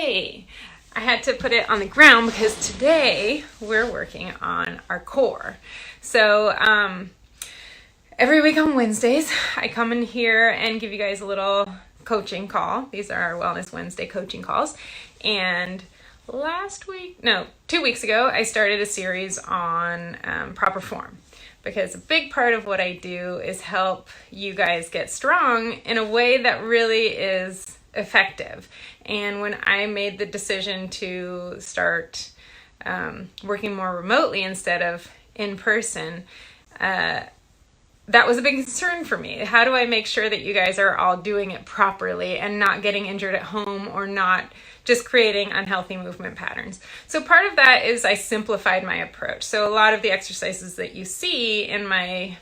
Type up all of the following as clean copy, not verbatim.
Yay! I had to put it on the ground because today we're working on our core. So every week on Wednesdays, I come in here and give you guys a little coaching call. These are our Wellness Wednesday coaching calls. And 2 weeks ago, I started a series on proper form, because a big part of what I do is help you guys get strong in a way that really is effective. And when I made the decision to start working more remotely instead of in person, that was a big concern for me. How do I make sure that you guys are all doing it properly and not getting injured at home or not just creating unhealthy movement patterns? So part of that is I simplified my approach. So a lot of the exercises that you see in my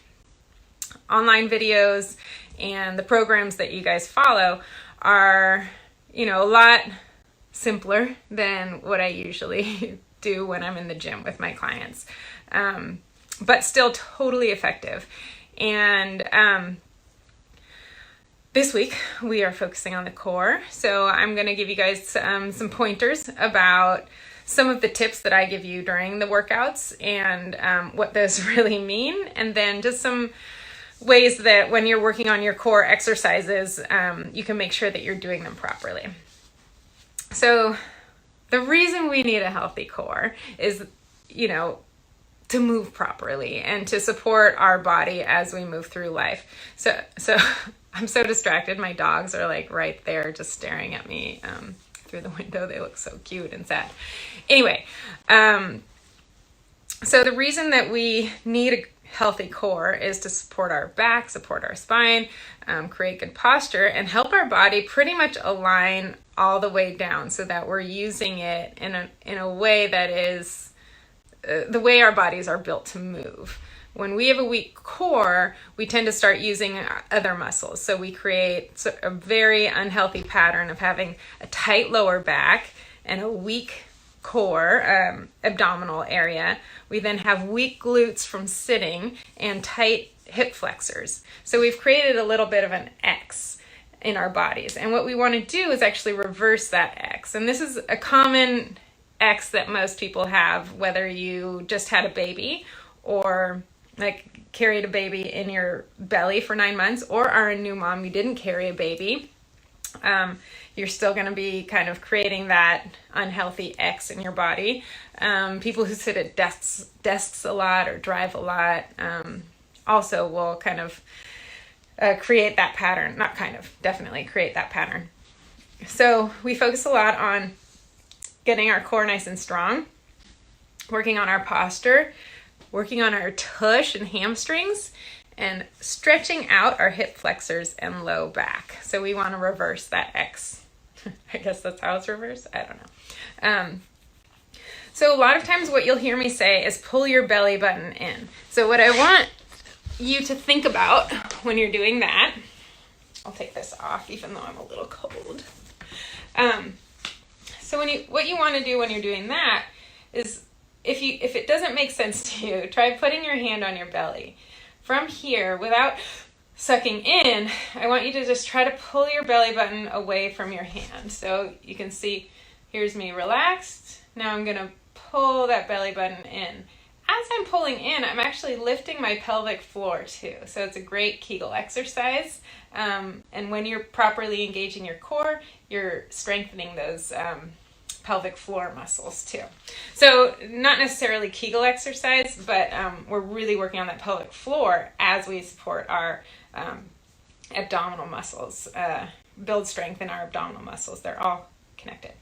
online videos and the programs that you guys follow are, a lot simpler than what I usually do when I'm in the gym with my clients, but still totally effective. And this week we are focusing on the core. So I'm going to give you guys some pointers about some of the tips that I give you during the workouts and what those really mean. And then just some ways that when you're working on your core exercises, you can make sure that you're doing them properly. So the reason we need a healthy core is, to move properly and to support our body as we move through life. So I'm so distracted. My dogs are like right there just staring at me through the window. They look so cute and sad. Anyway, so the reason that we need a healthy core is to support our back, support our spine, create good posture, and help our body pretty much align all the way down so that we're using it in a way that is the way our bodies are built to move. When we have a weak core, we tend to start using other muscles. So we create a very unhealthy pattern of having a tight lower back and a weak core, abdominal area. We then have weak glutes from sitting and tight hip flexors. So we've created a little bit of an X in our bodies. And what we want to do is actually reverse that X. And this is a common X that most people have, whether you just had a baby or carried a baby in your belly for 9 months, or are a new mom, you didn't carry a baby. You're still going to be kind of creating that unhealthy X in your body. People who sit at desks a lot or drive a lot also will kind of create that pattern. Not kind of, definitely create that pattern. So we focus a lot on getting our core nice and strong, working on our posture, working on our tush and hamstrings, and stretching out our hip flexors and low back. So we want to reverse that X. I guess that's how it's reversed. I don't know. So a lot of times what you'll hear me say is pull your belly button in. So what I want you to think about when you're doing that, I'll take this off even though I'm a little cold. So what you want to do when you're doing that is, if it doesn't make sense to you, try putting your hand on your belly. From here, without sucking in, I want you to just try to pull your belly button away from your hand. So you can see, here's me relaxed. Now I'm going to pull that belly button in. As I'm pulling in, I'm actually lifting my pelvic floor too. So it's a great Kegel exercise. And when you're properly engaging your core, you're strengthening those pelvic floor muscles too. So not necessarily Kegel exercise, but we're really working on that pelvic floor as we support our abdominal muscles, build strength in our abdominal muscles. They're all connected.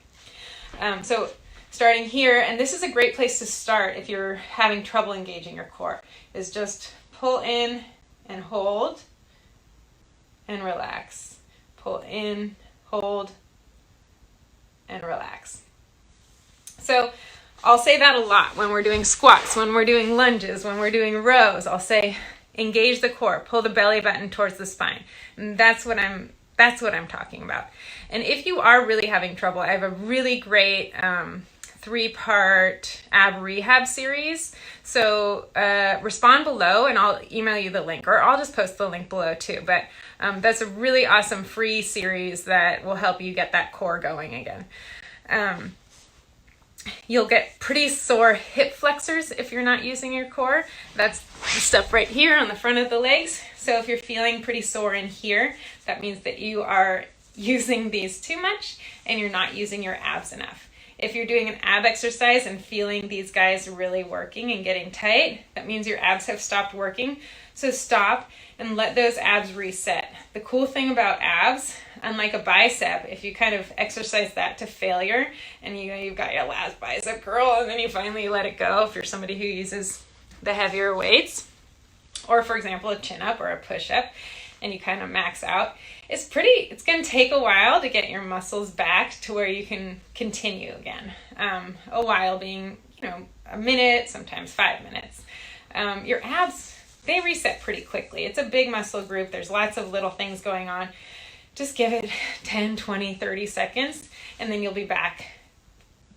So starting here, and this is a great place to start if you're having trouble engaging your core, is just pull in and hold and relax. Pull in, hold, and relax. So I'll say that a lot when we're doing squats, when we're doing lunges, when we're doing rows. I'll say engage the core, pull the belly button towards the spine. And that's what I'm talking about. And if you are really having trouble, I have a really great 3-part ab rehab series. So respond below and I'll email you the link, or I'll just post the link below too. But that's a really awesome free series that will help you get that core going again. You'll get pretty sore hip flexors if you're not using your core. That's the stuff right here on the front of the legs. So if you're feeling pretty sore in here, that means that you are using these too much and you're not using your abs enough. If you're doing an ab exercise and feeling these guys really working and getting tight, that means your abs have stopped working. So stop and let those abs reset. The cool thing about abs, unlike a bicep, if you kind of exercise that to failure and you've got your last bicep curl and then you finally let it go, if you're somebody who uses the heavier weights, or for example, a chin up or a push up, and you kind of max out, it's going to take a while to get your muscles back to where you can continue again. A while being, a minute, sometimes 5 minutes. Your abs, they reset pretty quickly. It's a big muscle group. There's lots of little things going on. Just give it 10, 20, 30 seconds, and then you'll be back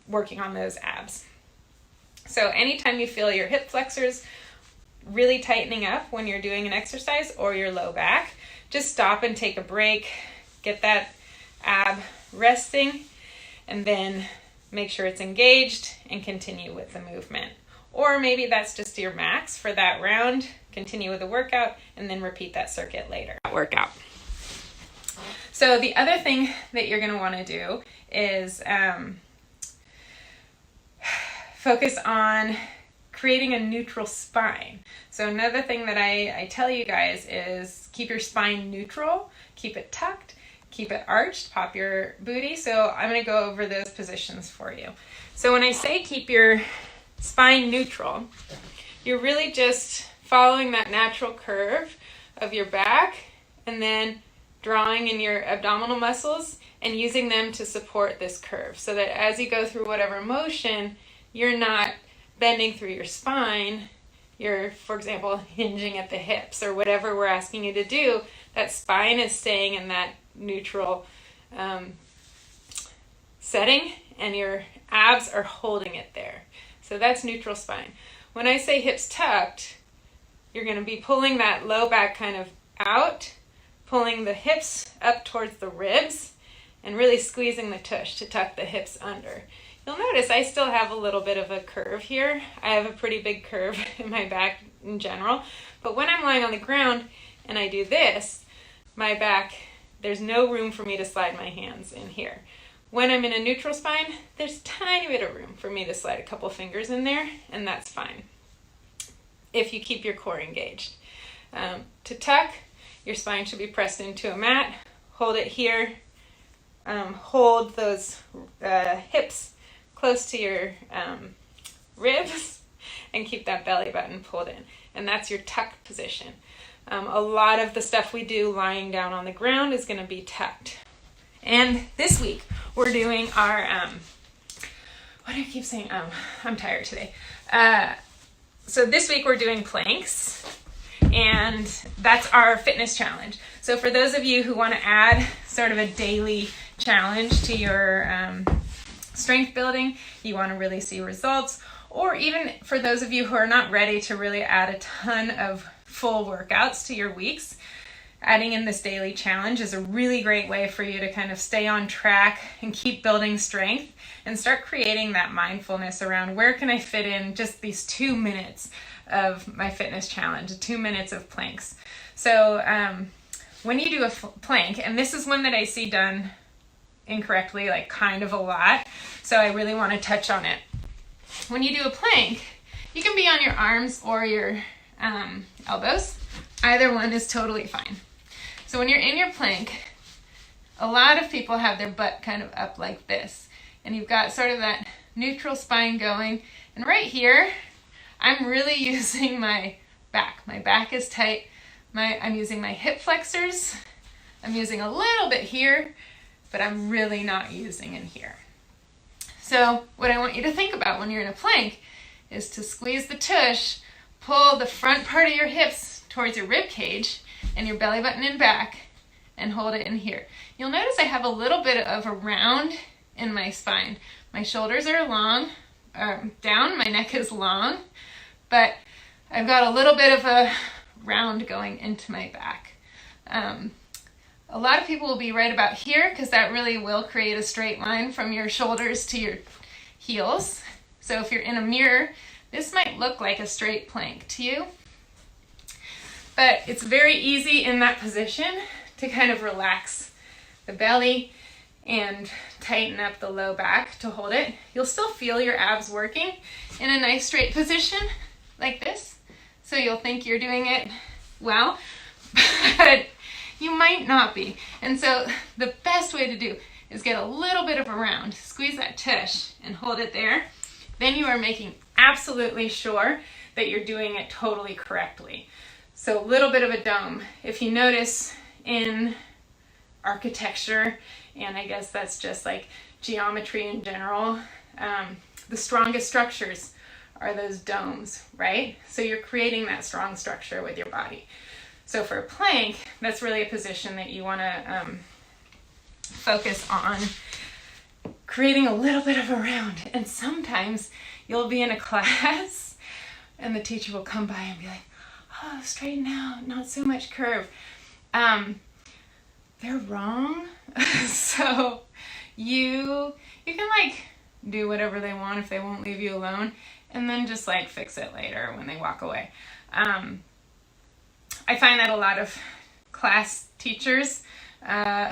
working on those abs. So anytime you feel your hip flexors really tightening up when you're doing an exercise or your low back, just stop and take a break, get that ab resting, and then make sure it's engaged and continue with the movement. Or maybe that's just your max for that round. Continue with the workout and then repeat that circuit later. Workout. So the other thing that you're going to want to do is focus on creating a neutral spine. So another thing that I tell you guys is keep your spine neutral, keep it tucked, keep it arched, pop your booty. So I'm going to go over those positions for you. So when I say keep your spine neutral, you're really just following that natural curve of your back and then drawing in your abdominal muscles and using them to support this curve so that as you go through whatever motion, you're not bending through your spine. You're, for example, hinging at the hips or whatever we're asking you to do. That spine is staying in that neutral setting and your abs are holding it there. So that's neutral spine. When I say hips tucked, you're going to be pulling that low back kind of out, pulling the hips up towards the ribs, and really squeezing the tush to tuck the hips under. You'll notice I still have a little bit of a curve here. I have a pretty big curve in my back in general, but when I'm lying on the ground and I do this, my back, there's no room for me to slide my hands in here. When I'm in a neutral spine, there's a tiny bit of room for me to slide a couple fingers in there, and that's fine if you keep your core engaged. To tuck, your spine should be pressed into a mat. Hold it here. Hold those hips close to your ribs and keep that belly button pulled in. And that's your tuck position. A lot of the stuff we do lying down on the ground is going to be tucked. And this week we're doing our, what do I keep saying? I'm tired today. So this week we're doing planks, and that's our fitness challenge. So for those of you who want to add sort of a daily challenge to your strength building, you want to really see results, or even for those of you who are not ready to really add a ton of full workouts to your weeks, adding in this daily challenge is a really great way for you to kind of stay on track and keep building strength and start creating that mindfulness around where can I fit in just these 2 minutes of my fitness challenge, 2 minutes of planks. So when you do a plank, and this is one that I see done incorrectly, like kind of a lot, so I really want to touch on it. When you do a plank, you can be on your arms or your elbows. Either one is totally fine. So when you're in your plank, a lot of people have their butt kind of up like this, and you've got sort of that neutral spine going. And right here, I'm really using my back. My back is tight. I'm using my hip flexors. I'm using a little bit here, but I'm really not using in here. So what I want you to think about when you're in a plank is to squeeze the tush, pull the front part of your hips towards your rib cage and your belly button in back, and hold it in here. You'll notice I have a little bit of a round in my spine. My shoulders are long, down, my neck is long, but I've got a little bit of a round going into my back. A lot of people will be right about here because that really will create a straight line from your shoulders to your heels. So if you're in a mirror, this might look like a straight plank to you. But it's very easy in that position to kind of relax the belly and tighten up the low back to hold it. You'll still feel your abs working in a nice straight position like this. So you'll think you're doing it well, but you might not be. And so the best way to do is get a little bit of a round. Squeeze that tush and hold it there. Then you are making absolutely sure that you're doing it totally correctly. So a little bit of a dome. If you notice in architecture, and I guess that's just like geometry in general, the strongest structures are those domes, right? So you're creating that strong structure with your body. So for a plank, that's really a position that you want to focus on creating a little bit of a round. And sometimes you'll be in a class and the teacher will come by and be like, oh, straighten out, not so much curve. They're wrong. So you can like do whatever they want if they won't leave you alone, and then just like fix it later when they walk away. I find that a lot of class teachers, often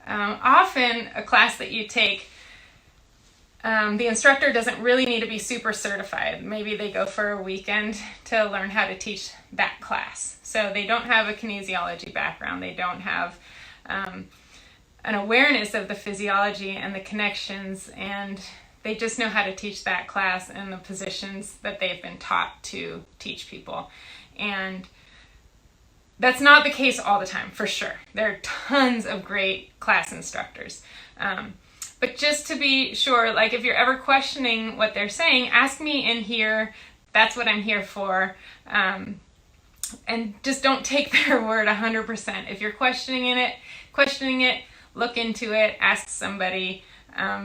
a class that you take, the instructor doesn't really need to be super certified. Maybe they go for a weekend to learn how to teach that class. So they don't have a kinesiology background. They don't have an awareness of the physiology and the connections, and they just know how to teach that class and the positions that they've been taught to teach people. And that's not the case all the time, for sure. There are tons of great class instructors. But just to be sure, like if you're ever questioning what they're saying, ask me in here. That's what I'm here for. And just don't take their word 100%. If you're questioning it, look into it, ask somebody,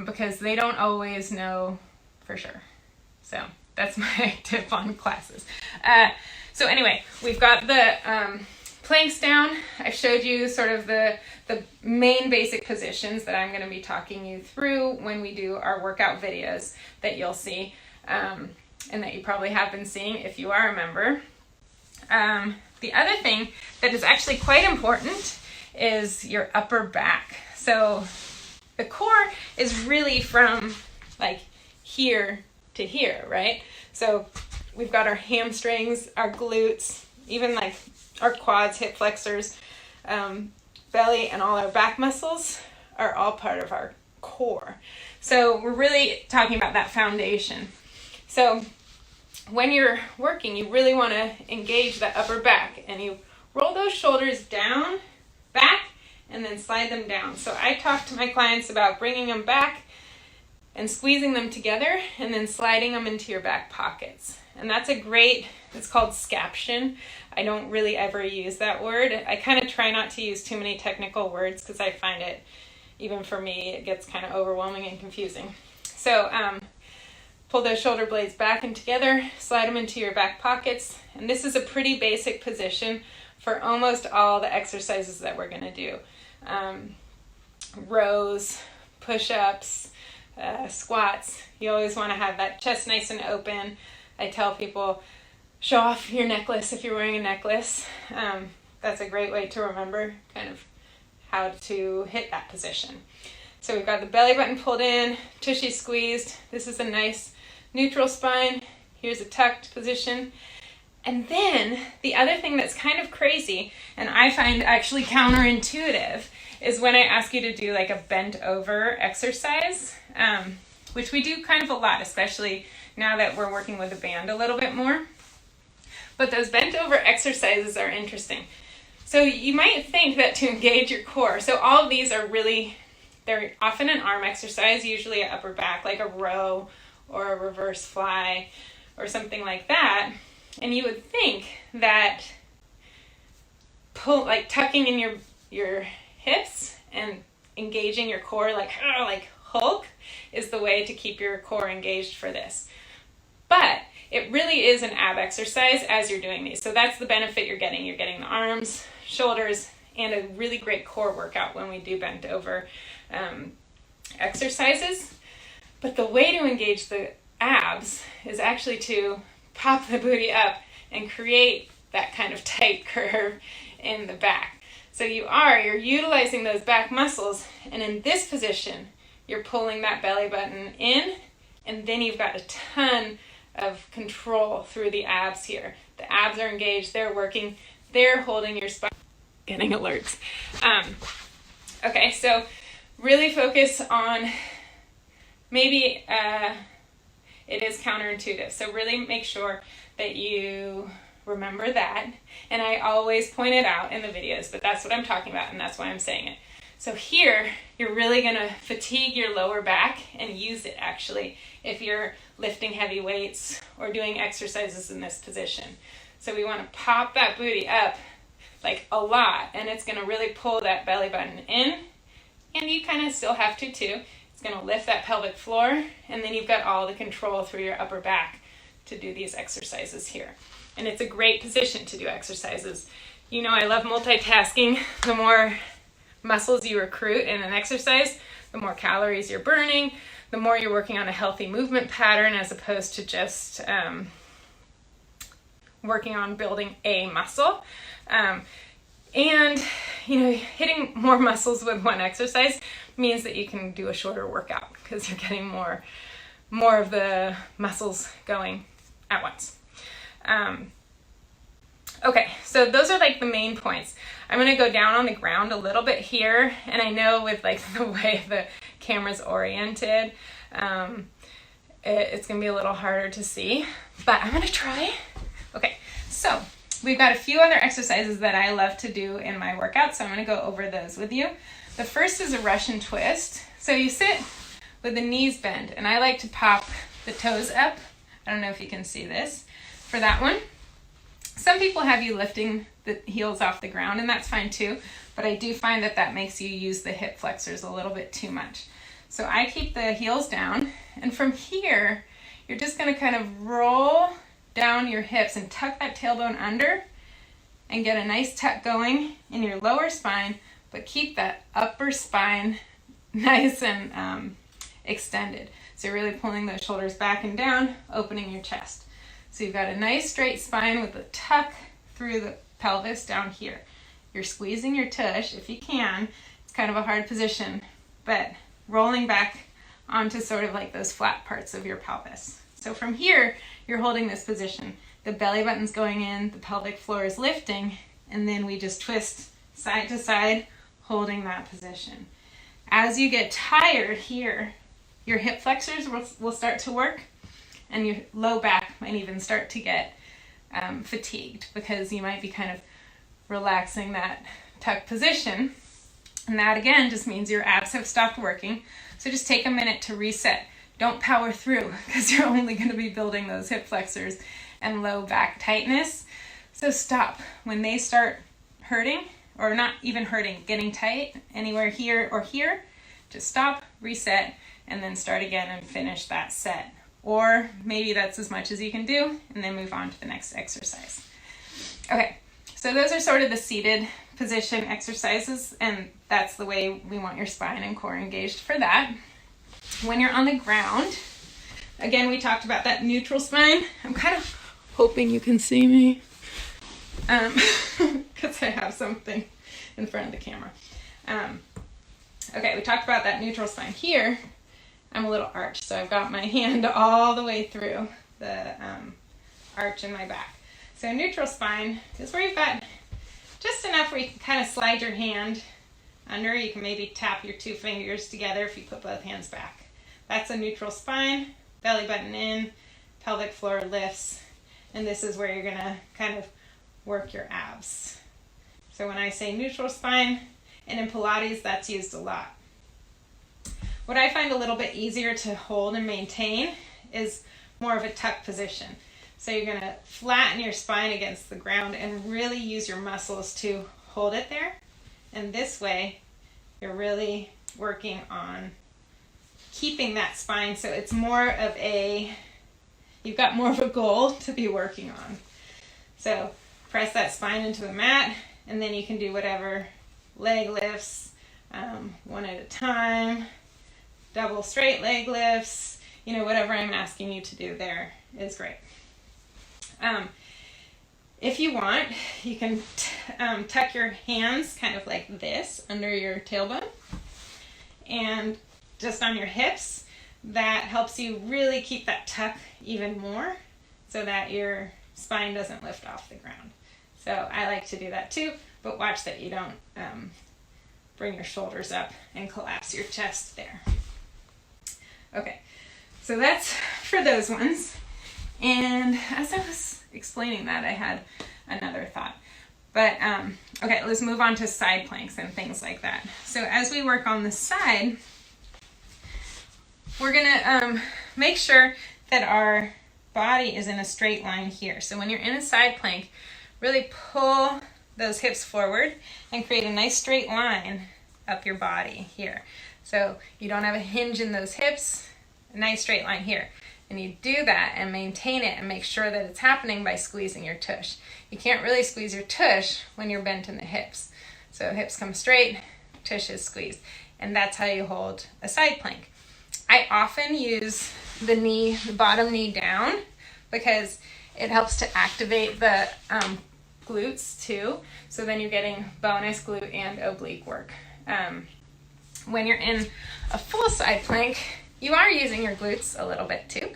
because they don't always know for sure. So that's my tip on classes. So anyway, we've got the planks down. I've showed you sort of the main basic positions that I'm going to be talking you through when we do our workout videos that you'll see, and that you probably have been seeing if you are a member. The other thing that is actually quite important is your upper back. So the core is really from like here to here, right? So we've got our hamstrings, our glutes, even like our quads, hip flexors, belly, and all our back muscles are all part of our core. So we're really talking about that foundation. So when you're working, you really want to engage that upper back, and you roll those shoulders down, back, and then slide them down. So I talk to my clients about bringing them back and squeezing them together and then sliding them into your back pockets. And that's it's called scaption. I don't really ever use that word. I kind of try not to use too many technical words because I find it, even for me, it gets kind of overwhelming and confusing. So pull those shoulder blades back and together, slide them into your back pockets. And this is a pretty basic position for almost all the exercises that we're going to do. Rows, push-ups, squats. You always want to have that chest nice and open. I tell people, show off your necklace if you're wearing a necklace. That's a great way to remember kind of how to hit that position. So we've got the belly button pulled in, tushy squeezed. This is a nice neutral spine. Here's a tucked position. And then the other thing that's kind of crazy, and I find actually counterintuitive, is when I ask you to do like a bent over exercise, which we do kind of a lot, especially now that we're working with a band a little bit more. But those bent over exercises are interesting. So you might think that to engage your core, so all of these are really, they're often an arm exercise, usually an upper back, like a row or a reverse fly or something like that. And you would think that tucking in your hips and engaging your core like Hulk is the way to keep your core engaged for this. But it really is an ab exercise as you're doing these. So that's the benefit you're getting. You're getting the arms, shoulders, and a really great core workout when we do bent over exercises. But the way to engage the abs is actually to pop the booty up and create that kind of tight curve in the back. So you're utilizing those back muscles, and in this position, you're pulling that belly button in, and then you've got a ton of control through the abs here. The abs are engaged, they're working, they're holding your spine. Getting alerts. Okay, so really focus on, maybe it is counterintuitive, so really make sure that you remember that. And I always point it out in the videos, but that's what I'm talking about, and that's why I'm saying it. So here, you're really gonna fatigue your lower back and use it actually if you're lifting heavy weights or doing exercises in this position. So we wanna pop that booty up like a lot, and it's gonna really pull that belly button in, and you kind of still have to too. It's gonna lift that pelvic floor, and then you've got all the control through your upper back to do these exercises here. And it's a great position to do exercises. You know, I love multitasking. The more muscles you recruit in an exercise, the more calories you're burning, the more you're working on a healthy movement pattern as opposed to just working on building a muscle. And, you know, hitting more muscles with one exercise means that you can do a shorter workout because you're getting more of the muscles going at once. Okay, so those are like the main points. I'm gonna go down on the ground a little bit here, and I know with like the way the camera's oriented, it's gonna be a little harder to see, but I'm gonna try. Okay, so we've got a few other exercises that I love to do in my workout, so I'm gonna go over those with you. The first is a Russian twist. So you sit with the knees bent, and I like to pop the toes up. I don't know if you can see this for that one. Some people have you lifting the heels off the ground, and that's fine too, but I do find that that makes you use the hip flexors a little bit too much. So I keep the heels down, and from here, you're just gonna kind of roll down your hips and tuck that tailbone under and get a nice tuck going in your lower spine, but keep that upper spine nice and extended. So you're really pulling those shoulders back and down, opening your chest. So you've got a nice straight spine with a tuck through the pelvis down here. You're squeezing your tush if you can. It's kind of a hard position, but rolling back onto sort of like those flat parts of your pelvis. So from here, you're holding this position. The belly button's going in, the pelvic floor is lifting, and then we just twist side to side, holding that position. As you get tired here, your hip flexors will start to work, and your low back might even start to get fatigued because you might be kind of relaxing that tuck position. And that again just means your abs have stopped working. So just take a minute to reset. Don't power through because you're only going to be building those hip flexors and low back tightness. So stop. When they start hurting, or not even hurting, getting tight anywhere here or here, just stop, reset, and then start again and finish that set. Or maybe that's as much as you can do, and then move on to the next exercise. Okay, so those are sort of the seated position exercises, and that's the way we want your spine and core engaged for that. When you're on the ground, again, we talked about that neutral spine. I'm kind of hoping you can see me because I have something in front of the camera. Okay, we talked about that neutral spine. Here, I'm a little arched, so I've got my hand all the way through the arch in my back. So neutral spine is where you've got just enough where you can kind of slide your hand under. You can maybe tap your two fingers together if you put both hands back. That's a neutral spine, belly button in, pelvic floor lifts, and this is where you're gonna kind of work your abs. So when I say neutral spine, and in Pilates, that's used a lot. What I find a little bit easier to hold and maintain is more of a tuck position. So you're gonna flatten your spine against the ground and really use your muscles to hold it there. And this way, you're really working on keeping that spine so it's more of a, you've got more of a goal to be working on. So press that spine into the mat, and then you can do whatever leg lifts, one at a time, double straight leg lifts, whatever I'm asking you to do there is great. If you want, you can tuck your hands kind of like this under your tailbone and just on your hips. That helps you really keep that tuck even more so that your spine doesn't lift off the ground. So I like to do that too, but watch that you don't bring your shoulders up and collapse your chest there. Okay, so that's for those ones. And as I was explaining that, I had another thought. But okay, let's move on to side planks and things like that. So as we work on the side, we're gonna make sure that our body is in a straight line here. So when you're in a side plank, really pull those hips forward and create a nice straight line up your body here. So you don't have a hinge in those hips, a nice straight line here. And you do that and maintain it and make sure that it's happening by squeezing your tush. You can't really squeeze your tush when you're bent in the hips. So hips come straight, tush is squeezed. And that's how you hold a side plank. I often use the bottom knee down because it helps to activate the glutes too. So then you're getting bonus glute and oblique work. When you're in a full side plank, you are using your glutes a little bit too,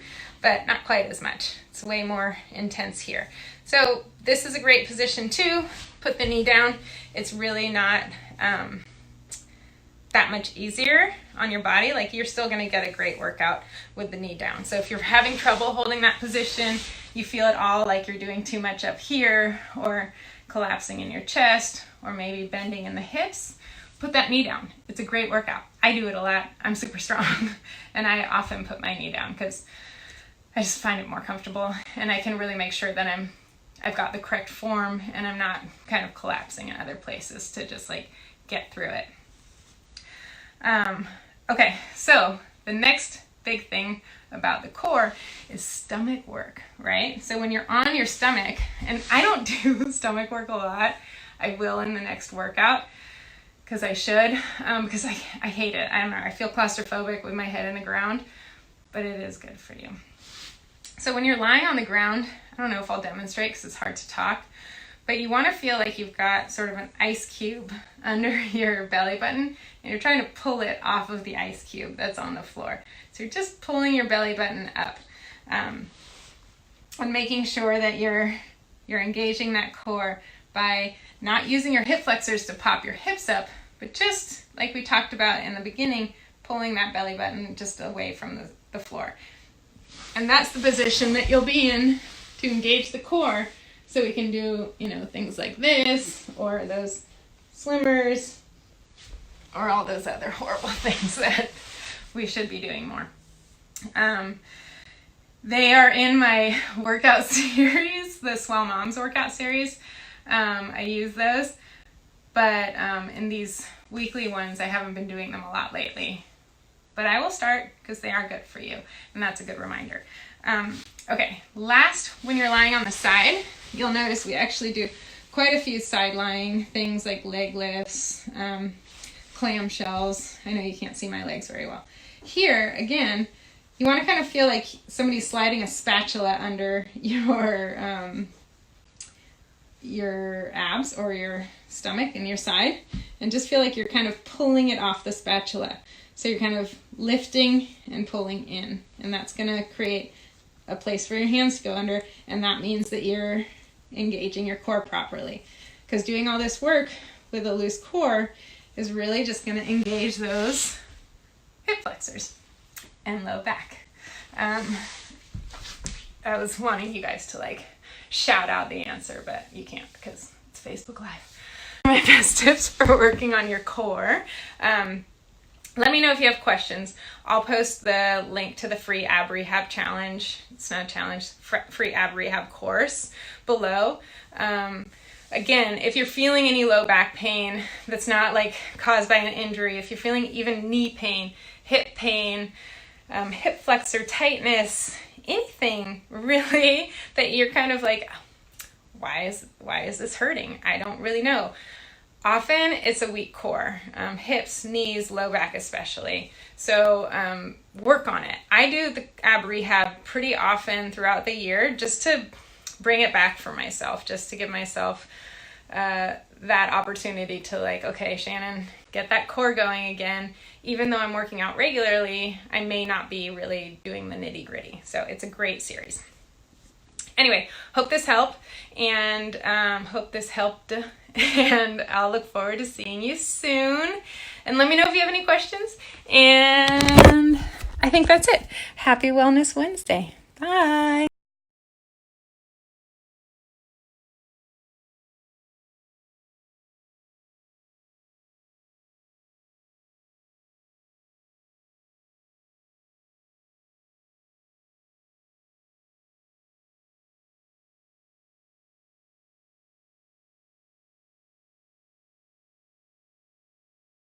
but not quite as much. It's way more intense here. So this is a great position too. Put the knee down. It's really not that much easier on your body. Like, you're still going to get a great workout with the knee down. So if you're having trouble holding that position, you feel at all like you're doing too much up here or collapsing in your chest or maybe bending in the hips, put that knee down. It's a great workout. I do it a lot. I'm super strong and I often put my knee down because I just find it more comfortable and I can really make sure that I've got the correct form and I'm not kind of collapsing in other places to just like get through it. Okay, so the next big thing about the core is stomach work, right? So when you're on your stomach, and I don't do stomach work a lot, I will in the next workout because I should, because I hate it. I don't know, I feel claustrophobic with my head in the ground, but it is good for you. So when you're lying on the ground, I don't know if I'll demonstrate because it's hard to talk, but you want to feel like you've got sort of an ice cube under your belly button and you're trying to pull it off of the ice cube that's on the floor. So you're just pulling your belly button up and making sure that you're engaging that core by not using your hip flexors to pop your hips up, but just like we talked about in the beginning, pulling that belly button just away from the floor. And that's the position that you'll be in to engage the core. So we can do, things like this, or those swimmers, or all those other horrible things that we should be doing more. They are in my workout series, the Swell Moms workout series. I use those, but in these weekly ones, I haven't been doing them a lot lately. But I will start because they are good for you, and that's a good reminder. Okay, last, when you're lying on the side, you'll notice we actually do quite a few side lying things like leg lifts, clamshells. I know you can't see my legs very well. Here, again, you want to kind of feel like somebody's sliding a spatula under your abs or your stomach and your side, and just feel like you're kind of pulling it off the spatula. So you're kind of lifting and pulling in, and that's going to create a place for your hands to go under, and that means that you're engaging your core properly. Because doing all this work with a loose core is really just going to engage those hip flexors and low back. I was wanting you guys to shout out the answer, but you can't because it's Facebook Live. My best tips for working on your core. Let me know if you have questions. I'll post the link to the free ab rehab challenge. It's not a challenge, free ab rehab course below. Again, if you're feeling any low back pain that's not caused by an injury, if you're feeling even knee pain, hip flexor tightness, anything really that you're kind of why is this hurting? I don't really know. often it's a weak core, hips, knees, low back especially. So work on it. I do the ab rehab pretty often throughout the year just to bring it back for myself, just to give myself that opportunity to like, okay, Shannon, get that core going again. Even though I'm working out regularly, I may not be really doing the nitty gritty. So it's a great series. Anyway, hope this helped, and hope this helped, and I'll look forward to seeing you soon. And let me know if you have any questions. And I think that's it. Happy Wellness Wednesday. Bye.